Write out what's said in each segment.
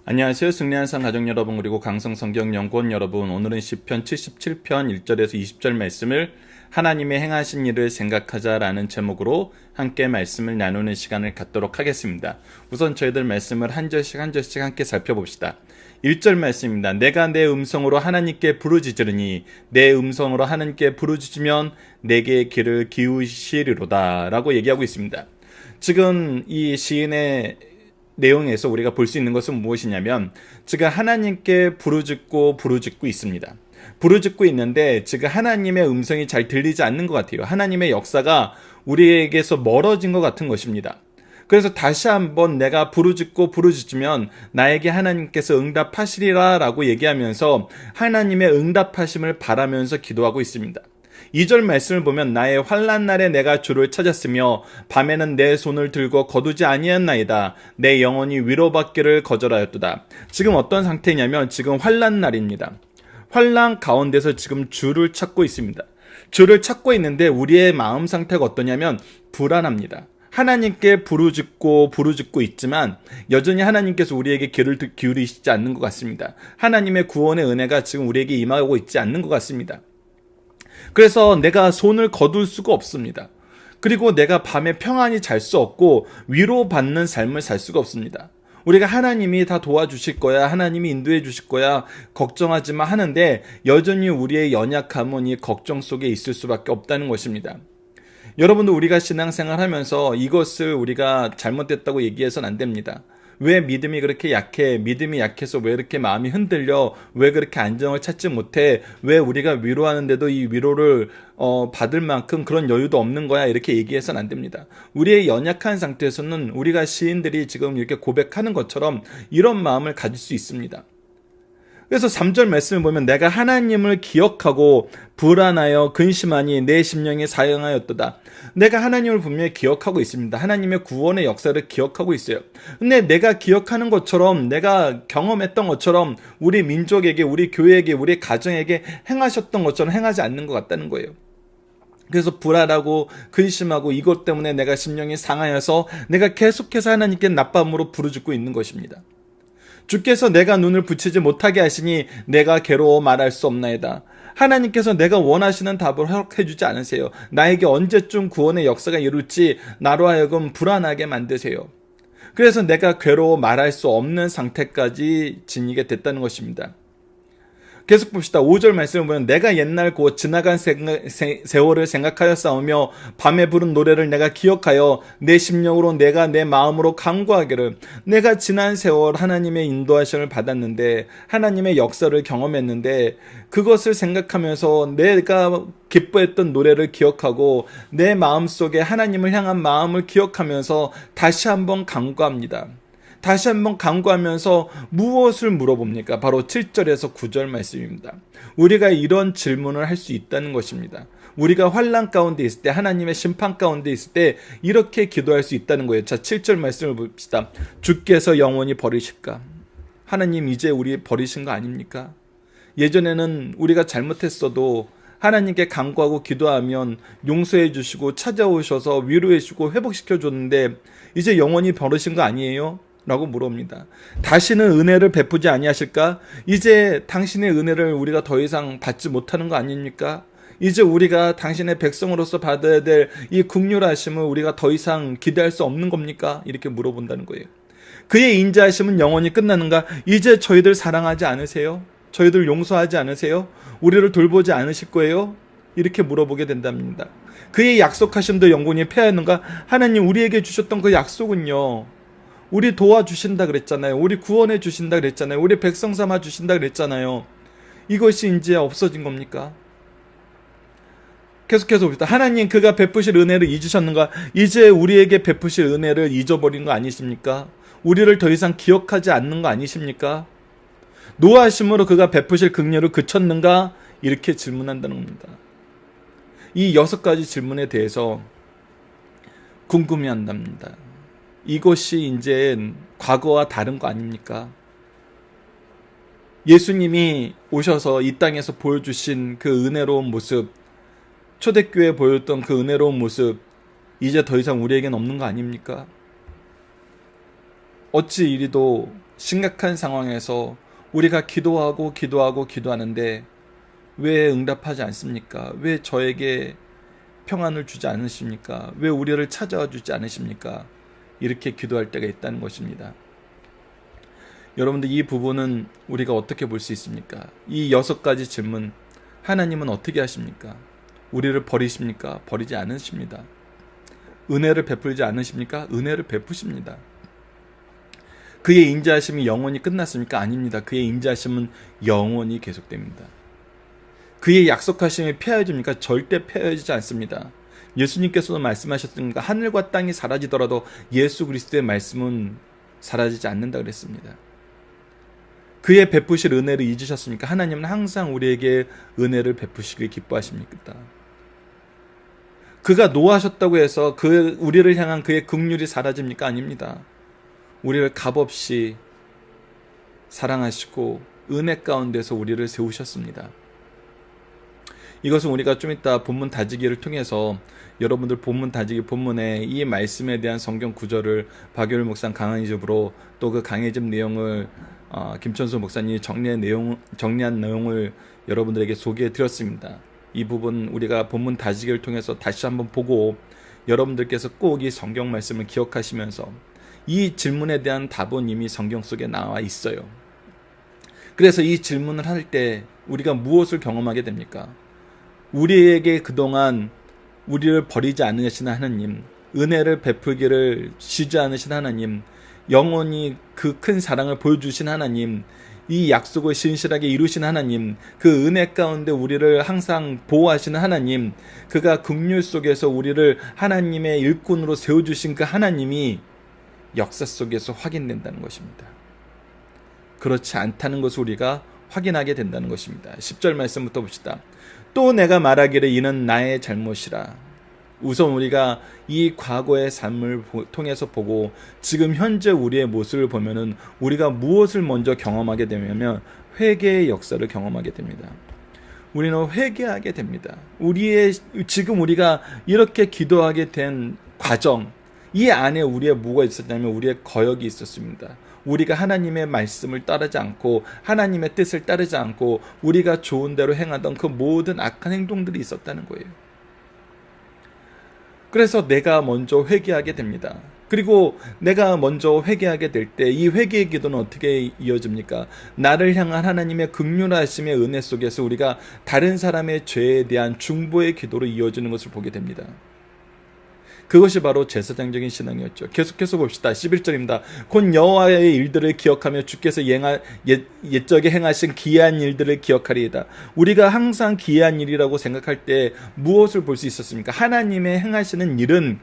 안녕하세요. 승리한 삶 가족 여러분, 그리고 강성성경연구원 여러분, 오늘은 시편 77편 1절에서 20절 말씀을 하나님의 행하신 일을 생각하자라는 제목으로 함께 말씀을 나누는 시간을 갖도록 하겠습니다. 우선 저희들 말씀을 한 절씩 한 절씩 함께 살펴봅시다. 1절 말씀입니다. 내가 내 음성으로 하나님께 부르짖으리니 내 음성으로 하나님께 부르짖으면 내게 귀를 기울이시리로다 라고 얘기하고 있습니다. 지금 이 시인의 내용에서 우리가 볼 수 있는 것은 무엇이냐면, 지금 하나님께 부르짖고 있습니다. 부르짖고 있는데 지금 하나님의 음성이 잘 들리지 않는 것 같아요. 하나님의 역사가 우리에게서 멀어진 것 같은 것입니다. 그래서 다시 한번 내가 부르짖으면 나에게 하나님께서 응답하시리라 라고 얘기하면서 하나님의 응답하심을 바라면서 기도하고 있습니다. 2절 말씀을 보면 나의 환난 날에 내가 주를 찾았으며 밤에는 내 손을 들고 거두지 아니했나이다. 내 영혼이 위로받기를 거절하였도다. 지금 어떤 상태냐면 지금 환난 날입니다. 환난 가운데서 지금 주를 찾고 있습니다. 주를 찾고 있는데 우리의 마음 상태가 어떠냐면 불안합니다. 하나님께 부르짖고 있지만 여전히 하나님께서 우리에게 귀를 기울이시지 않는 것 같습니다. 하나님의 구원의 은혜가 지금 우리에게 임하고 있지 않는 것 같습니다. 그래서 내가 손을 거둘 수가 없습니다. 그리고 내가 밤에 평안히 잘 수 없고 위로받는 삶을 살 수가 없습니다. 우리가 하나님이 다 도와주실 거야, 하나님이 인도해 주실 거야, 걱정하지 마 하는데 여전히 우리의 연약함은 이 걱정 속에 있을 수밖에 없다는 것입니다. 여러분도 우리가 신앙생활 하면서 이것을 우리가 잘못됐다고 얘기해서는 안 됩니다. 왜 믿음이 그렇게 약해? 믿음이 약해서 왜 이렇게 마음이 흔들려? 왜 그렇게 안정을 찾지 못해? 왜 우리가 위로하는데도 이 위로를 받을 만큼 그런 여유도 없는 거야? 이렇게 얘기해서는 안 됩니다. 우리의 연약한 상태에서는 우리가 시인들이 지금 이렇게 고백하는 것처럼 이런 마음을 가질 수 있습니다. 그래서 3절 말씀을 보면 내가 하나님을 기억하고 불안하여 근심하니 내 심령이 사형하였도다. 내가 하나님을 분명히 기억하고 있습니다. 하나님의 구원의 역사를 기억하고 있어요. 근데 내가 기억하는 것처럼, 내가 경험했던 것처럼 우리 민족에게, 우리 교회에게, 우리 가정에게 행하셨던 것처럼 행하지 않는 것 같다는 거예요. 그래서 불안하고 근심하고 이것 때문에 내가 심령이 상하여서 내가 계속해서 하나님께 낮밤으로 부르짖고 있는 것입니다. 주께서 내가 눈을 붙이지 못하게 하시니 내가 괴로워 말할 수 없나이다. 하나님께서 내가 원하시는 답을 허락해 주지 않으세요. 나에게 언제쯤 구원의 역사가 이룰지 나로 하여금 불안하게 만드세요. 그래서 내가 괴로워 말할 수 없는 상태까지 지니게 됐다는 것입니다. 계속 봅시다. 5절 말씀을 보면 내가 옛날 곧 지나간 세월을 생각하여 싸우며 밤에 부른 노래를 내가 기억하여 내 심령으로 내가 내 마음으로 간구하기를, 내가 지난 세월 하나님의 인도하심을 받았는데 하나님의 역사를 경험했는데 그것을 생각하면서 내가 기뻐했던 노래를 기억하고 내 마음속에 하나님을 향한 마음을 기억하면서 다시 한번 간구합니다. 다시 한번 간구하면서 무엇을 물어봅니까? 바로 7절에서 9절 말씀입니다. 우리가 이런 질문을 할 수 있다는 것입니다. 우리가 환난 가운데 있을 때, 하나님의 심판 가운데 있을 때 이렇게 기도할 수 있다는 거예요. 자, 7절 말씀을 봅시다. 주께서 영원히 버리실까? 하나님 이제 우리 버리신 거 아닙니까? 예전에는 우리가 잘못했어도 하나님께 간구하고 기도하면 용서해 주시고 찾아오셔서 위로해 주고 회복시켜 줬는데 이제 영원히 버리신 거 아니에요? 라고 물어봅니다. 다시는 은혜를 베푸지 아니하실까? 이제 당신의 은혜를 우리가 더 이상 받지 못하는 거 아닙니까? 이제 우리가 당신의 백성으로서 받아야 될 이 긍휼하심을 우리가 더 이상 기대할 수 없는 겁니까? 이렇게 물어본다는 거예요. 그의 인자하심은 영원히 끝나는가? 이제 저희들 사랑하지 않으세요? 저희들 용서하지 않으세요? 우리를 돌보지 않으실 거예요? 이렇게 물어보게 된답니다. 그의 약속하심도 영원히 패하였는가? 하나님 우리에게 주셨던 그 약속은요, 우리 도와주신다 그랬잖아요. 우리 구원해 주신다 그랬잖아요. 우리 백성 삼아 주신다 그랬잖아요. 이것이 이제 없어진 겁니까? 계속해서 봅시다. 하나님 그가 베푸실 은혜를 잊으셨는가? 이제 우리에게 베푸실 은혜를 잊어버린 거 아니십니까? 우리를 더 이상 기억하지 않는 거 아니십니까? 노하심으로 그가 베푸실 긍휼을 그쳤는가? 이렇게 질문한다는 겁니다. 이 6가지 질문에 대해서 궁금해한답니다. 이것이 이제 과거와 다른 거 아닙니까? 예수님이 오셔서 이 땅에서 보여주신 그 은혜로운 모습, 초대교회에 보였던 그 은혜로운 모습, 이제 더 이상 우리에겐 없는 거 아닙니까? 어찌 이리도 심각한 상황에서 우리가 기도하는데 왜 응답하지 않습니까? 왜 저에게 평안을 주지 않으십니까? 왜 우리를 찾아와 주지 않으십니까? 이렇게 기도할 때가 있다는 것입니다. 여러분들, 이 부분은 우리가 어떻게 볼 수 있습니까? 이 6가지 질문, 하나님은 어떻게 하십니까? 우리를 버리십니까? 버리지 않으십니다. 은혜를 베풀지 않으십니까? 은혜를 베푸십니다. 그의 인자하심이 영원히 끝났습니까? 아닙니다. 그의 인자하심은 영원히 계속됩니다. 그의 약속하심이 폐하여집니까? 절대 폐하여지지 않습니다. 예수님께서도 말씀하셨습니까? 하늘과 땅이 사라지더라도 예수 그리스도의 말씀은 사라지지 않는다 그랬습니다. 그의 베푸실 은혜를 잊으셨습니까? 하나님은 항상 우리에게 은혜를 베푸시길 기뻐하십니까? 그가 노하셨다고 해서 우리를 향한 그의 긍휼이 사라집니까? 아닙니다. 우리를 값없이 사랑하시고 은혜 가운데서 우리를 세우셨습니다. 이것은 우리가 좀 이따 본문 다지기를 통해서 여러분들 본문 다지기 본문에 이 말씀에 대한 성경 구절을 박효율 목사 강의집으로 또 그 강의집 내용을 김천수 목사님이 정리한 내용을 여러분들에게 소개해 드렸습니다. 이 부분 우리가 본문 다지기를 통해서 다시 한번 보고 여러분들께서 꼭 이 성경 말씀을 기억하시면서 이 질문에 대한 답은 이미 성경 속에 나와 있어요. 그래서 이 질문을 할 때 우리가 무엇을 경험하게 됩니까? 우리에게 그동안 우리를 버리지 않으시는 하나님, 은혜를 베풀기를 쉬지 않으신 하나님, 영원히 그 큰 사랑을 보여주신 하나님, 이 약속을 신실하게 이루신 하나님, 그 은혜 가운데 우리를 항상 보호하시는 하나님, 그가 긍휼 속에서 우리를 하나님의 일꾼으로 세워주신 그 하나님이 역사 속에서 확인된다는 것입니다. 그렇지 않다는 것을 우리가 확인하게 된다는 것입니다. 10절 말씀부터 봅시다. 또 내가 말하기를 이는 나의 잘못이라. 우선 우리가 이 과거의 삶을 통해서 보고 지금 현재 우리의 모습을 보면은 우리가 무엇을 먼저 경험하게 되냐면 회개의 역사를 경험하게 됩니다. 우리는 회개하게 됩니다. 지금 우리가 이렇게 기도하게 된 과정, 이 안에 우리의 뭐가 있었냐면 우리의 거역이 있었습니다. 우리가 하나님의 말씀을 따르지 않고 하나님의 뜻을 따르지 않고 우리가 좋은 대로 행하던 그 모든 악한 행동들이 있었다는 거예요. 그래서 내가 먼저 회개하게 됩니다. 그리고 내가 먼저 회개하게 될 때 이 회개의 기도는 어떻게 이어집니까? 나를 향한 하나님의 긍휼하심의 은혜 속에서 우리가 다른 사람의 죄에 대한 중보의 기도로 이어지는 것을 보게 됩니다. 그것이 바로 제사장적인 신앙이었죠. 계속해서 봅시다. 11절입니다. 곧 여호와의 일들을 기억하며 주께서 옛적에 행하신 기이한 일들을 기억하리이다. 우리가 항상 기이한 일이라고 생각할 때 무엇을 볼 수 있었습니까? 하나님의 행하시는 일은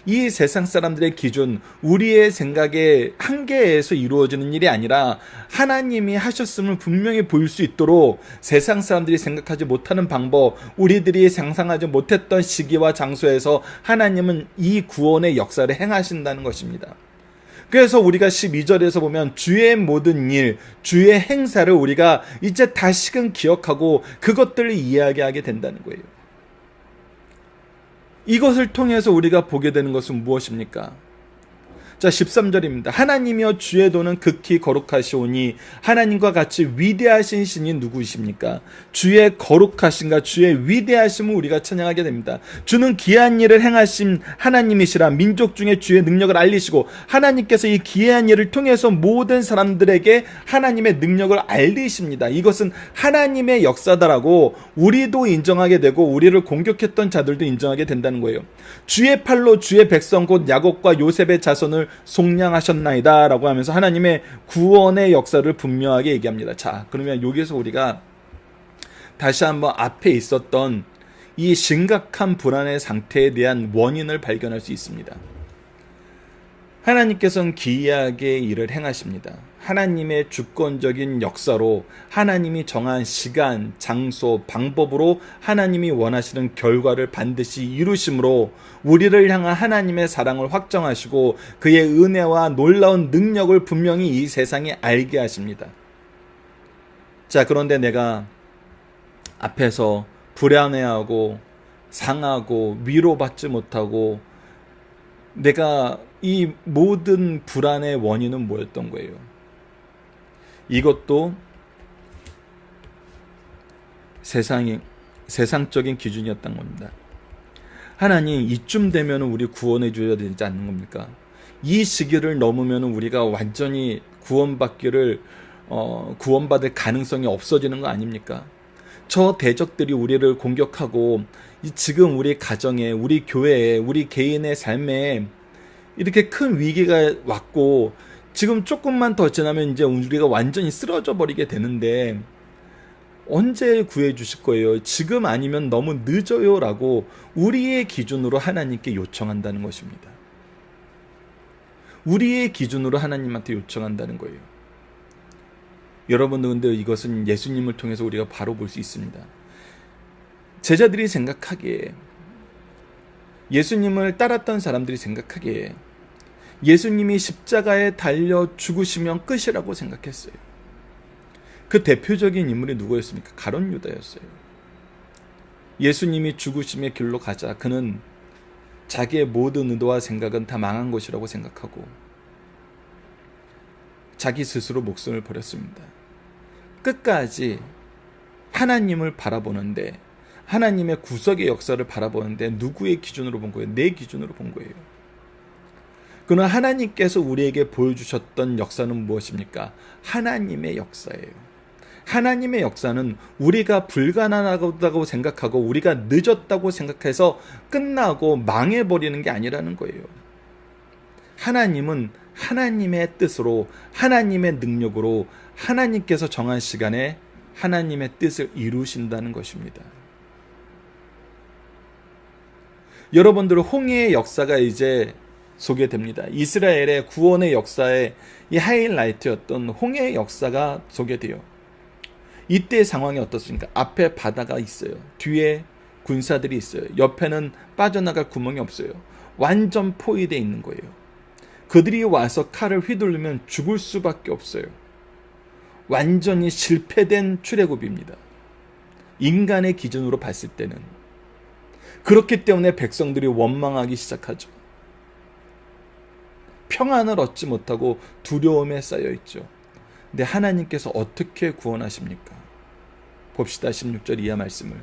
이 세상 사람들의 기준, 우리의 생각의 한계에서 이루어지는 일이 아니라 하나님이 하셨음을 분명히 보일 수 있도록 세상 사람들이 생각하지 못하는 방법, 우리들이 상상하지 못했던 시기와 장소에서 하나님은 이 구원의 역사를 행하신다는 것입니다. 그래서 우리가 12절에서 보면 주의 모든 일, 주의 행사를 우리가 이제 다시금 기억하고 그것들을 이야기하게 된다는 거예요. 이것을 통해서 우리가 보게 되는 것은 무엇입니까? 자, 13절입니다. 하나님이여 주의 도는 극히 거룩하시오니 하나님과 같이 위대하신 신이 누구이십니까? 주의 거룩하신가 주의 위대하심을 우리가 찬양하게 됩니다. 주는 기이한 일을 행하신 하나님이시라. 민족 중에 주의 능력을 알리시고 하나님께서 이 기이한 일을 통해서 모든 사람들에게 하나님의 능력을 알리십니다. 이것은 하나님의 역사다라고 우리도 인정하게 되고 우리를 공격했던 자들도 인정하게 된다는 거예요. 주의 팔로 주의 백성 곧 야곱과 요셉의 자손을 속량하셨나이다 라고 하면서 하나님의 구원의 역사를 분명하게 얘기합니다. 자, 그러면 여기서 우리가 다시 한번 앞에 있었던 이 심각한 불안의 상태에 대한 원인을 발견할 수 있습니다. 하나님께서는 기이하게 일을 행하십니다. 하나님의 주권적인 역사로 하나님이 정한 시간, 장소, 방법으로 하나님이 원하시는 결과를 반드시 이루심으로 우리를 향한 하나님의 사랑을 확정하시고 그의 은혜와 놀라운 능력을 분명히 이 세상에 알게 하십니다. 자, 그런데 내가 앞에서 불안해하고 상하고 위로받지 못하고 내가 이 모든 불안의 원인은 뭐였던 거예요? 이것도 세상적인 기준이었던 겁니다. 하나님, 이쯤 되면 우리 구원해 줘야 되지 않는 겁니까? 이 시기를 넘으면 우리가 완전히 구원받을 가능성이 없어지는 거 아닙니까? 저 대적들이 우리를 공격하고 지금 우리 가정에, 우리 교회에, 우리 개인의 삶에 이렇게 큰 위기가 왔고 지금 조금만 더 지나면 이제 우리가 완전히 쓰러져 버리게 되는데 언제 구해 주실 거예요? 지금 아니면 너무 늦어요 라고 우리의 기준으로 하나님께 요청한다는 것입니다. 우리의 기준으로 하나님한테 요청한다는 거예요. 여러분들, 근데 이것은 예수님을 통해서 우리가 바로 볼 수 있습니다. 제자들이 생각하기에, 예수님을 따랐던 사람들이 생각하기에 예수님이 십자가에 달려 죽으시면 끝이라고 생각했어요. 그 대표적인 인물이 누구였습니까? 가룟 유다였어요. 예수님이 죽으심의 길로 가자 그는 자기의 모든 의도와 생각은 다 망한 것이라고 생각하고 자기 스스로 목숨을 버렸습니다. 끝까지 하나님을 바라보는데, 하나님의 구속의 역사를 바라보는데 누구의 기준으로 본 거예요? 내 기준으로 본 거예요. 그러나 하나님께서 우리에게 보여주셨던 역사는 무엇입니까? 하나님의 역사예요. 하나님의 역사는 우리가 불가능하다고 생각하고 우리가 늦었다고 생각해서 끝나고 망해버리는 게 아니라는 거예요. 하나님은 하나님의 뜻으로, 하나님의 능력으로, 하나님께서 정한 시간에 하나님의 뜻을 이루신다는 것입니다. 여러분들, 홍해의 역사가 이제 소개됩니다. 이스라엘의 구원의 역사의 이 하이라이트였던 홍해의 역사가 소개돼요. 이때의 상황이 어떻습니까? 앞에 바다가 있어요. 뒤에 군사들이 있어요. 옆에는 빠져나갈 구멍이 없어요. 완전 포위되어 있는 거예요. 그들이 와서 칼을 휘두르면 죽을 수밖에 없어요. 완전히 실패된 출애굽입니다. 인간의 기준으로 봤을 때는. 그렇기 때문에 백성들이 원망하기 시작하죠. 평안을 얻지 못하고 두려움에 쌓여 있죠. 근데 하나님께서 어떻게 구원하십니까? 봅시다. 16절 이하 말씀을.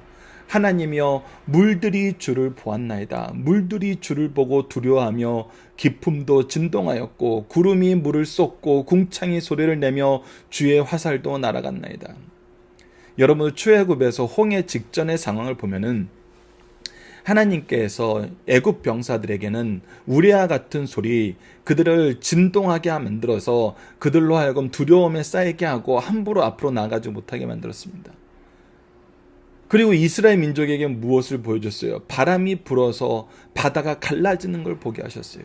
하나님이여, 물들이 주를 보았나이다. 물들이 주를 보고 두려워하며 기품도 진동하였고 구름이 물을 쏟고 궁창이 소리를 내며 주의 화살도 날아갔나이다. 여러분, 출애굽에서 홍해 직전의 상황을 보면은 하나님께서 애굽 병사들에게는 우레와 같은 소리, 그들을 진동하게 만들어서 그들로 하여금 두려움에 쌓이게 하고 함부로 앞으로 나가지 못하게 만들었습니다. 그리고 이스라엘 민족에게 무엇을 보여줬어요? 바람이 불어서 바다가 갈라지는 걸 보게 하셨어요.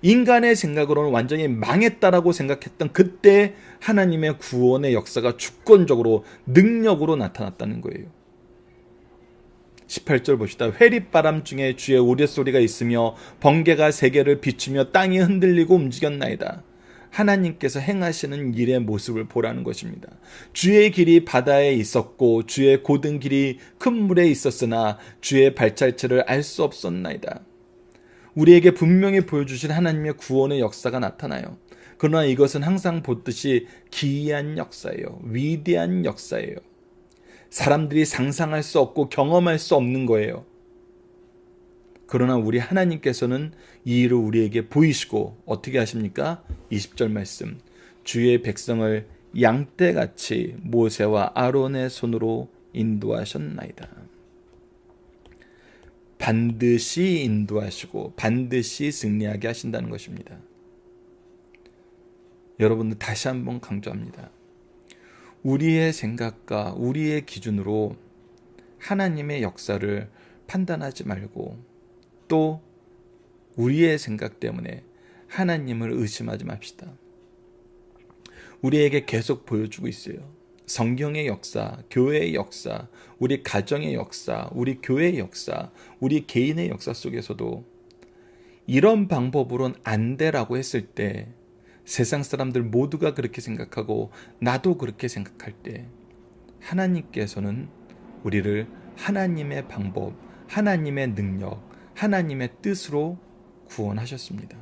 인간의 생각으로는 완전히 망했다라고 생각했던 그때 하나님의 구원의 역사가 주권적으로, 능력으로 나타났다는 거예요. 18절 봅시다. 회립바람 중에 주의 우레소리가 있으며 번개가 세계를 비추며 땅이 흔들리고 움직였나이다. 하나님께서 행하시는 일의 모습을 보라는 것입니다. 주의 길이 바다에 있었고 주의 곧은 길이 큰 물에 있었으나 주의 발자취를 알 수 없었나이다. 우리에게 분명히 보여주신 하나님의 구원의 역사가 나타나요. 그러나 이것은 항상 보듯이 기이한 역사예요. 위대한 역사예요. 사람들이 상상할 수 없고 경험할 수 없는 거예요. 그러나 우리 하나님께서는 이 일을 우리에게 보이시고 어떻게 하십니까? 20절 말씀. 주의 백성을 양떼같이 모세와 아론의 손으로 인도하셨나이다. 반드시 인도하시고 반드시 승리하게 하신다는 것입니다. 여러분들, 다시 한번 강조합니다. 우리의 생각과 우리의 기준으로 하나님의 역사를 판단하지 말고 또 우리의 생각 때문에 하나님을 의심하지 맙시다. 우리에게 계속 보여주고 있어요. 성경의 역사, 교회의 역사, 우리 가정의 역사, 우리 교회의 역사, 우리 개인의 역사 속에서도 이런 방법으로는 안 되라고 했을 때, 세상 사람들 모두가 그렇게 생각하고 나도 그렇게 생각할 때 하나님께서는 우리를 하나님의 방법, 하나님의 능력, 하나님의 뜻으로 구원하셨습니다.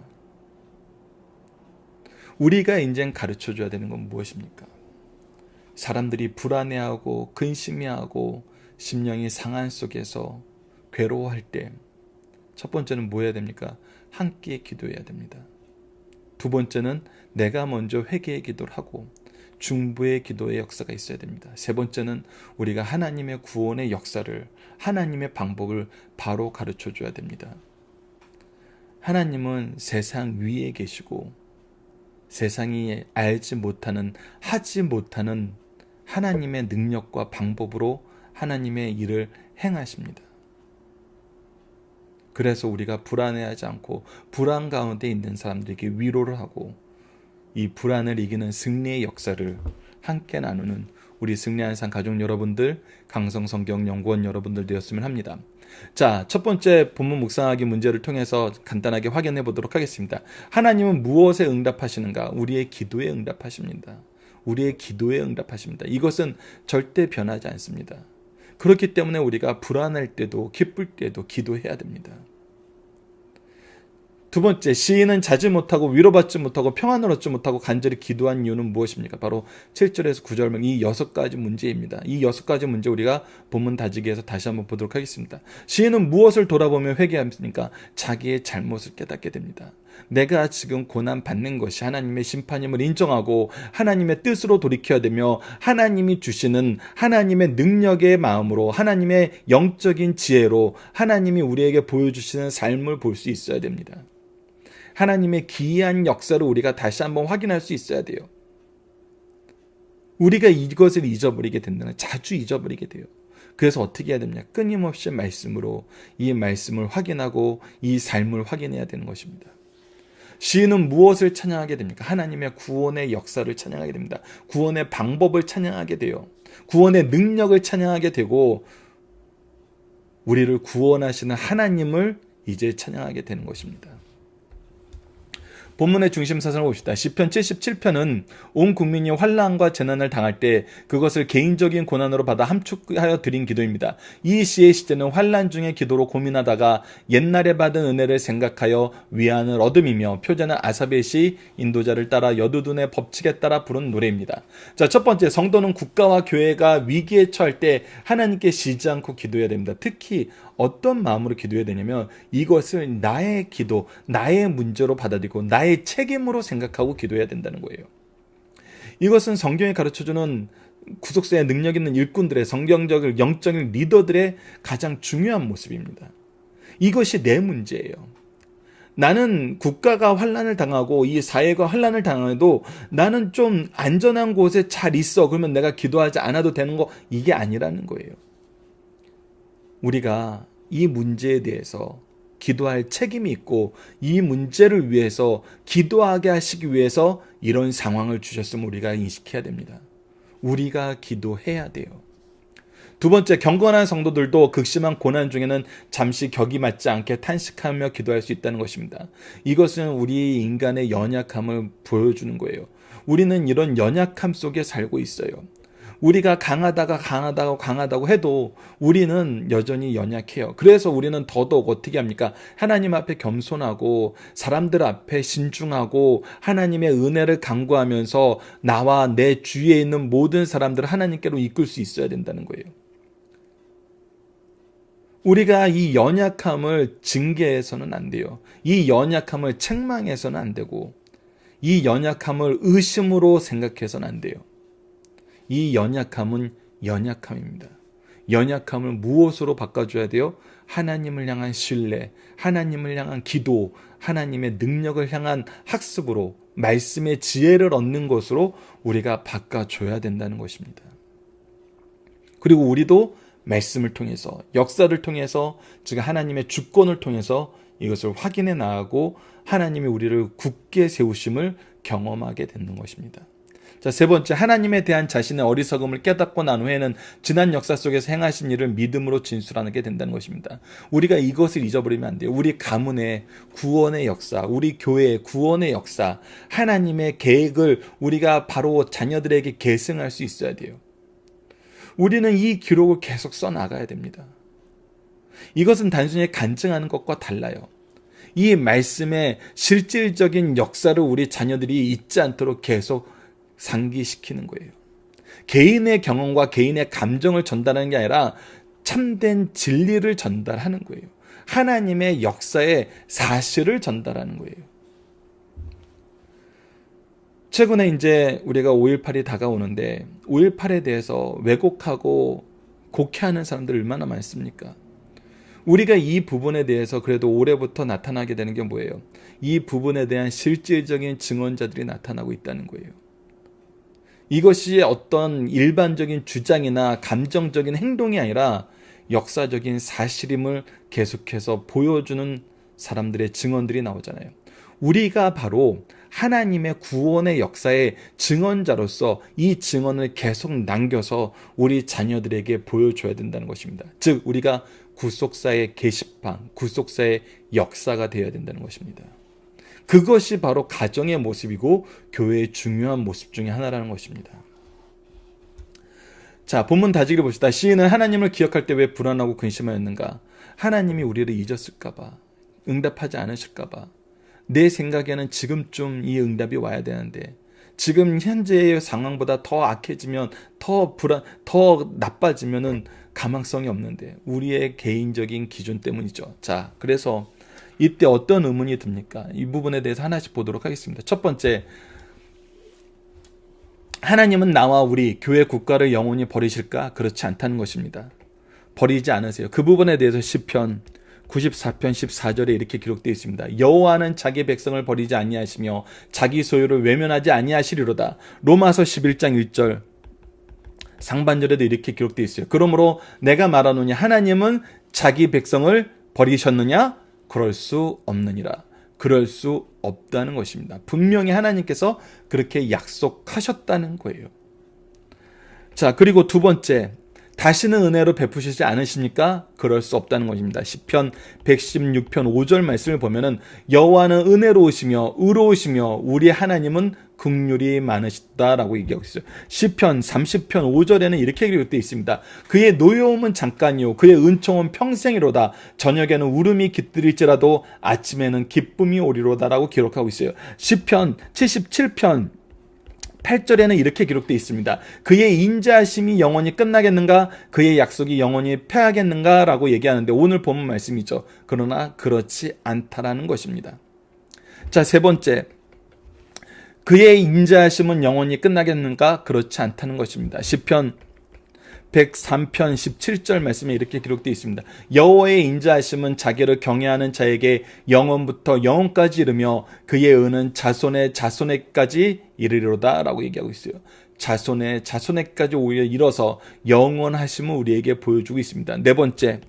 우리가 인생 가르쳐줘야 되는 건 무엇입니까? 사람들이 불안해하고 근심해하고 심령이 상한 속에서 괴로워할 때 첫 번째는 뭐 해야 됩니까? 함께 기도해야 됩니다. 두 번째는 내가 먼저 회개의 기도를 하고 중보의 기도의 역사가 있어야 됩니다. 세 번째는 우리가 하나님의 구원의 역사를, 하나님의 방법을 바로 가르쳐줘야 됩니다. 하나님은 세상 위에 계시고 세상이 알지 못하는, 하지 못하는 하나님의 능력과 방법으로 하나님의 일을 행하십니다. 그래서 우리가 불안해하지 않고 불안 가운데 있는 사람들에게 위로를 하고 이 불안을 이기는 승리의 역사를 함께 나누는 우리 승리하는 삶 가족 여러분들, 강성성경연구원 여러분들 되었으면 합니다. 자, 첫 번째 본문 묵상하기 문제를 통해서 간단하게 확인해 보도록 하겠습니다. 하나님은 무엇에 응답하시는가? 우리의 기도에 응답하십니다. 우리의 기도에 응답하십니다. 이것은 절대 변하지 않습니다. 그렇기 때문에 우리가 불안할 때도 기쁠 때도 기도해야 됩니다. 두 번째, 시인은 자지 못하고 위로받지 못하고 평안을 얻지 못하고 간절히 기도한 이유는 무엇입니까? 바로 7절에서 9절 이 6가지 문제입니다. 이 6가지 문제 우리가 본문 다지기에서 다시 한번 보도록 하겠습니다. 시인은 무엇을 돌아보며 회개합니까? 자기의 잘못을 깨닫게 됩니다. 내가 지금 고난 받는 것이 하나님의 심판임을 인정하고 하나님의 뜻으로 돌이켜야 되며 하나님이 주시는 하나님의 능력의 마음으로 하나님의 영적인 지혜로 하나님이 우리에게 보여주시는 삶을 볼 수 있어야 됩니다. 하나님의 기이한 역사를 우리가 다시 한번 확인할 수 있어야 돼요. 우리가 이것을 잊어버리게 된다면 자주 잊어버리게 돼요. 그래서 어떻게 해야 됩니까? 끊임없이 말씀으로 이 말씀을 확인하고 이 삶을 확인해야 되는 것입니다. 시인은 무엇을 찬양하게 됩니까? 하나님의 구원의 역사를 찬양하게 됩니다. 구원의 방법을 찬양하게 돼요. 구원의 능력을 찬양하게 되고 우리를 구원하시는 하나님을 이제 찬양하게 되는 것입니다. 본문의 중심 사상을 봅시다. 시편 77편은 온 국민이 환난과 재난을 당할 때 그것을 개인적인 고난으로 받아 함축하여 드린 기도입니다. 이 시의 시제는 환난 중에 기도로 고민하다가 옛날에 받은 은혜를 생각하여 위안을 얻음이며 표제는 아삽의 시 인도자를 따라 여두둔의 법칙에 따라 부른 노래입니다. 자, 첫 번째, 성도는 국가와 교회가 위기에 처할 때 하나님께 쉬지 않고 기도해야 됩니다. 특히 어떤 마음으로 기도해야 되냐면 이것을 나의 기도, 나의 문제로 받아들이고 나의 책임으로 생각하고 기도해야 된다는 거예요. 이것은 성경이 가르쳐주는 구속사의 능력 있는 일꾼들의 성경적인 영적인 리더들의 가장 중요한 모습입니다. 이것이 내 문제예요. 나는 국가가 환난을 당하고 이 사회가 환난을 당해도 나는 좀 안전한 곳에 잘 있어. 그러면 내가 기도하지 않아도 되는 거, 이게 아니라는 거예요. 우리가 이 문제에 대해서 기도할 책임이 있고 이 문제를 위해서 기도하게 하시기 위해서 이런 상황을 주셨음을 우리가 인식해야 됩니다. 우리가 기도해야 돼요. 두 번째, 경건한 성도들도 극심한 고난 중에는 잠시 격이 맞지 않게 탄식하며 기도할 수 있다는 것입니다. 이것은 우리 인간의 연약함을 보여주는 거예요. 우리는 이런 연약함 속에 살고 있어요. 우리가 강하다고 해도 우리는 여전히 연약해요. 그래서 우리는 더더욱 어떻게 합니까? 하나님 앞에 겸손하고 사람들 앞에 신중하고 하나님의 은혜를 간구하면서 나와 내 주위에 있는 모든 사람들을 하나님께로 이끌 수 있어야 된다는 거예요. 우리가 이 연약함을 징계해서는 안 돼요. 이 연약함을 책망해서는 안 되고 이 연약함을 의심으로 생각해서는 안 돼요. 이 연약함은 연약함입니다. 연약함을 무엇으로 바꿔줘야 돼요? 하나님을 향한 신뢰, 하나님을 향한 기도, 하나님의 능력을 향한 학습으로 말씀의 지혜를 얻는 것으로 우리가 바꿔줘야 된다는 것입니다. 그리고 우리도 말씀을 통해서 역사를 통해서 즉 하나님의 주권을 통해서 이것을 확인해 나가고 하나님이 우리를 굳게 세우심을 경험하게 되는 것입니다. 자, 세 번째, 하나님에 대한 자신의 어리석음을 깨닫고 난 후에는 지난 역사 속에서 행하신 일을 믿음으로 진술하게 된다는 것입니다. 우리가 이것을 잊어버리면 안 돼요. 우리 가문의 구원의 역사, 우리 교회의 구원의 역사, 하나님의 계획을 우리가 바로 자녀들에게 계승할 수 있어야 돼요. 우리는 이 기록을 계속 써나가야 됩니다. 이것은 단순히 간증하는 것과 달라요. 이 말씀의 실질적인 역사를 우리 자녀들이 잊지 않도록 계속 상기시키는 거예요. 개인의 경험과 개인의 감정을 전달하는 게 아니라 참된 진리를 전달하는 거예요. 하나님의 역사의 사실을 전달하는 거예요. 최근에 이제 우리가 5.18이 다가오는데 5.18에 대해서 왜곡하고 곡해하는 사람들 얼마나 많습니까? 우리가 이 부분에 대해서 그래도 올해부터 나타나게 되는 게 뭐예요? 이 부분에 대한 실질적인 증언자들이 나타나고 있다는 거예요. 이것이 어떤 일반적인 주장이나 감정적인 행동이 아니라 역사적인 사실임을 계속해서 보여주는 사람들의 증언들이 나오잖아요. 우리가 바로 하나님의 구원의 역사의 증언자로서 이 증언을 계속 남겨서 우리 자녀들에게 보여줘야 된다는 것입니다. 즉 우리가 구속사의 게시판, 구속사의 역사가 되어야 된다는 것입니다. 그것이 바로 가정의 모습이고 교회의 중요한 모습 중에 하나라는 것입니다. 자, 본문 다지기를 봅시다. 시인은 하나님을 기억할 때 왜 불안하고 근심하였는가? 하나님이 우리를 잊었을까봐, 응답하지 않으실까봐. 내 생각에는 지금쯤 이 응답이 와야 되는데 지금 현재의 상황보다 더 악해지면 더 나빠지면은 가망성이 없는데 우리의 개인적인 기준 때문이죠. 자, 그래서 이때 어떤 의문이 듭니까? 이 부분에 대해서 하나씩 보도록 하겠습니다. 첫 번째, 하나님은 나와 우리 교회 국가를 영원히 버리실까? 그렇지 않다는 것입니다. 버리지 않으세요. 그 부분에 대해서 시편 94편 14절에 이렇게 기록되어 있습니다. 여호와는 자기 백성을 버리지 아니하시며 자기 소유를 외면하지 아니하시리로다. 로마서 11장 1절 상반절에도 이렇게 기록되어 있어요. 그러므로 내가 말하노니 하나님은 자기 백성을 버리셨느냐? 그럴 수 없느니라. 그럴 수 없다는 것입니다. 분명히 하나님께서 그렇게 약속하셨다는 거예요. 자, 그리고 두 번째, 다시는 은혜로 베푸시지 않으십니까? 그럴 수 없다는 것입니다. 시편 116편 5절 말씀을 보면은 여호와는 은혜로우시며 의로우시며 우리 하나님은 긍휼이 많으시다라고 얘기하고 있어요. 시편 30편 5절에는 이렇게 기록되어 있습니다. 그의 노여움은 잠깐이요 그의 은총은 평생이로다. 저녁에는 울음이 깃들일지라도 아침에는 기쁨이 오리로다라고 기록하고 있어요. 시편 77편 8절에는 이렇게 기록되어 있습니다. 그의 인자하심이 영원히 끝나겠는가? 그의 약속이 영원히 패하겠는가? 라고 얘기하는데 오늘 본문 말씀이죠. 그러나 그렇지 않다라는 것입니다. 자, 세 번째, 그의 인자하심은 영원히 끝나겠는가? 그렇지 않다는 것입니다. 시편 103편 17절 말씀에 이렇게 기록되어 있습니다. 여호와의 인자하심은 자기를 경외하는 자에게 영원부터 영원까지 이르며 그의 은은 자손의 자손에까지 이르리로다 라고 얘기하고 있어요. 자손의 자손에까지 오히려 이뤄서 영원하심을 우리에게 보여주고 있습니다. 네 번째,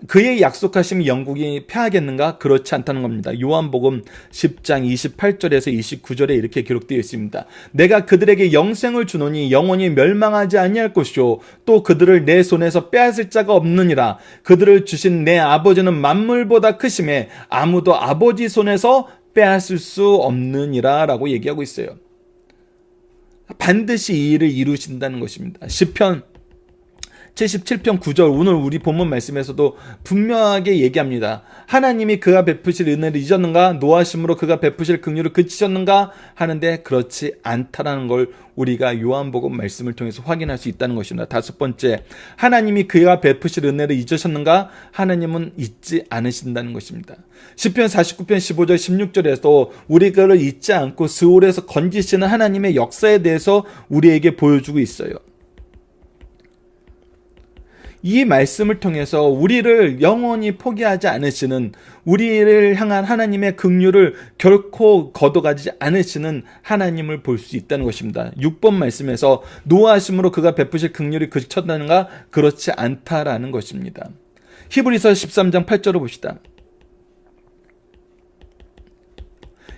그의 약속하심이 영국이 패하겠는가? 그렇지 않다는 겁니다. 요한복음 10장 28절에서 29절에 이렇게 기록되어 있습니다. 내가 그들에게 영생을 주노니 영원히 멸망하지 아니할 것이요 또 그들을 내 손에서 빼앗을 자가 없느니라. 그들을 주신 내 아버지는 만물보다 크심에 아무도 아버지 손에서 빼앗을 수 없느니라 라고 얘기하고 있어요. 반드시 이 일을 이루신다는 것입니다. 시편 77편 9절 오늘 우리 본문 말씀에서도 분명하게 얘기합니다. 하나님이 그가 베푸실 은혜를 잊었는가? 노하심으로 그가 베푸실 긍휼을 그치셨는가? 하는데 그렇지 않다라는 걸 우리가 요한복음 말씀을 통해서 확인할 수 있다는 것입니다. 다섯 번째, 하나님이 그가 베푸실 은혜를 잊으셨는가? 하나님은 잊지 않으신다는 것입니다. 시편 49편 15절 16절에서 우리 그를 잊지 않고 스올에서 건지시는 하나님의 역사에 대해서 우리에게 보여주고 있어요. 이 말씀을 통해서 우리를 영원히 포기하지 않으시는, 우리를 향한 하나님의 긍휼을 결코 거둬가지 않으시는 하나님을 볼 수 있다는 것입니다. 6번 말씀에서 노하심으로 그가 베푸실 긍휼이 그쳤다는가? 그렇지 않다라는 것입니다. 히브리서 13장 8절을 봅시다.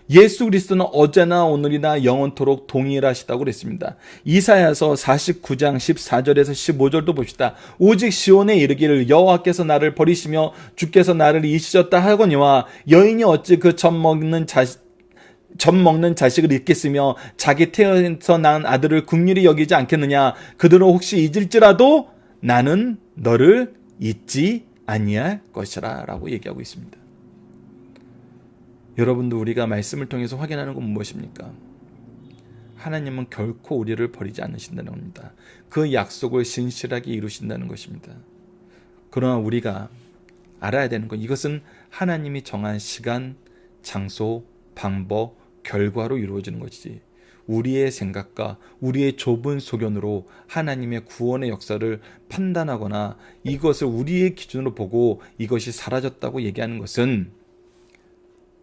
예수 그리스도는 어제나 오늘이나 영원토록 동일하시다고 그랬습니다. 이사야서 49장 14절에서 15절도 봅시다. 오직 시온에 이르기를 여호와께서 나를 버리시며 주께서 나를 잊으셨다 하거니와 여인이 어찌 그 젖 먹는 자식을 잊겠으며 자기 태에서 낳은 아들을 긍휼히 여기지 않겠느냐. 그들은 혹시 잊을지라도 나는 너를 잊지 아니할 것이라 라고 얘기하고 있습니다. 여러분도 우리가 말씀을 통해서 확인하는 건 무엇입니까? 하나님은 결코 우리를 버리지 않으신다는 겁니다. 그 약속을 신실하게 이루신다는 것입니다. 그러나 우리가 알아야 되는 건 이것은 하나님이 정한 시간, 장소, 방법, 결과로 이루어지는 것이지 우리의 생각과 우리의 좁은 소견으로 하나님의 구원의 역사를 판단하거나 이것을 우리의 기준으로 보고 이것이 사라졌다고 얘기하는 것은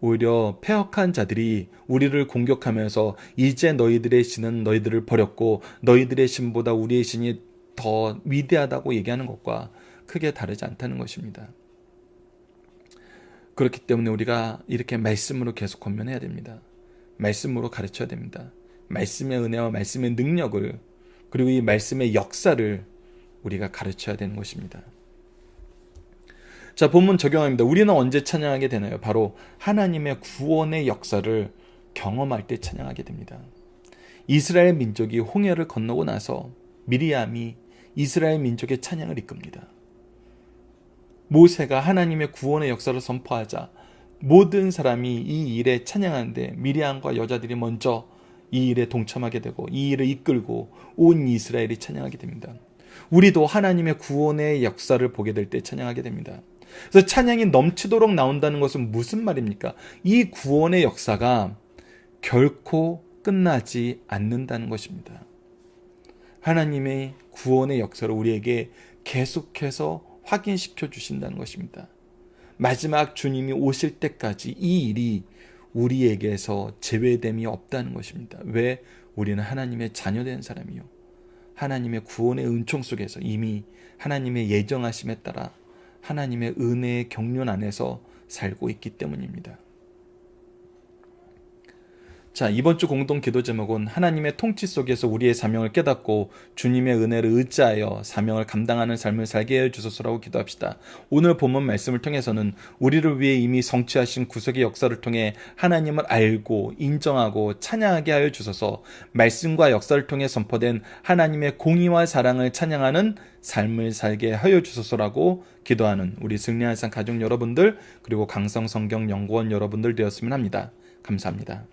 오히려 패역한 자들이 우리를 공격하면서 이제 너희들의 신은 너희들을 버렸고 너희들의 신보다 우리의 신이 더 위대하다고 얘기하는 것과 크게 다르지 않다는 것입니다. 그렇기 때문에 우리가 이렇게 말씀으로 계속 권면해야 됩니다. 말씀으로 가르쳐야 됩니다. 말씀의 은혜와 말씀의 능력을 그리고 이 말씀의 역사를 우리가 가르쳐야 되는 것입니다. 자, 본문 적용합니다. 우리는 언제 찬양하게 되나요? 바로 하나님의 구원의 역사를 경험할 때 찬양하게 됩니다. 이스라엘 민족이 홍해를 건너고 나서 미리암이 이스라엘 민족의 찬양을 이끕니다. 모세가 하나님의 구원의 역사를 선포하자 모든 사람이 이 일에 찬양하는데 미리암과 여자들이 먼저 이 일에 동참하게 되고 이 일을 이끌고 온 이스라엘이 찬양하게 됩니다. 우리도 하나님의 구원의 역사를 보게 될 때 찬양하게 됩니다. 그래서 찬양이 넘치도록 나온다는 것은 무슨 말입니까? 이 구원의 역사가 결코 끝나지 않는다는 것입니다. 하나님의 구원의 역사를 우리에게 계속해서 확인시켜 주신다는 것입니다. 마지막 주님이 오실 때까지 이 일이 우리에게서 제외됨이 없다는 것입니다. 왜? 우리는 하나님의 자녀된 사람이요. 하나님의 구원의 은총 속에서 이미 하나님의 예정하심에 따라 하나님의 은혜의 경륜 안에서 살고 있기 때문입니다. 자, 이번 주 공동 기도 제목은 하나님의 통치 속에서 우리의 사명을 깨닫고 주님의 은혜를 의지하여 사명을 감당하는 삶을 살게 해 주소서라고 기도합시다. 오늘 본문 말씀을 통해서는 우리를 위해 이미 성취하신 구속의 역사를 통해 하나님을 알고 인정하고 찬양하게 하여 주소서, 말씀과 역사를 통해 선포된 하나님의 공의와 사랑을 찬양하는 삶을 살게 하여 주소서라고 기도하는 우리 승리한 산 가족 여러분들 그리고 강성성경연구원 여러분들 되었으면 합니다. 감사합니다.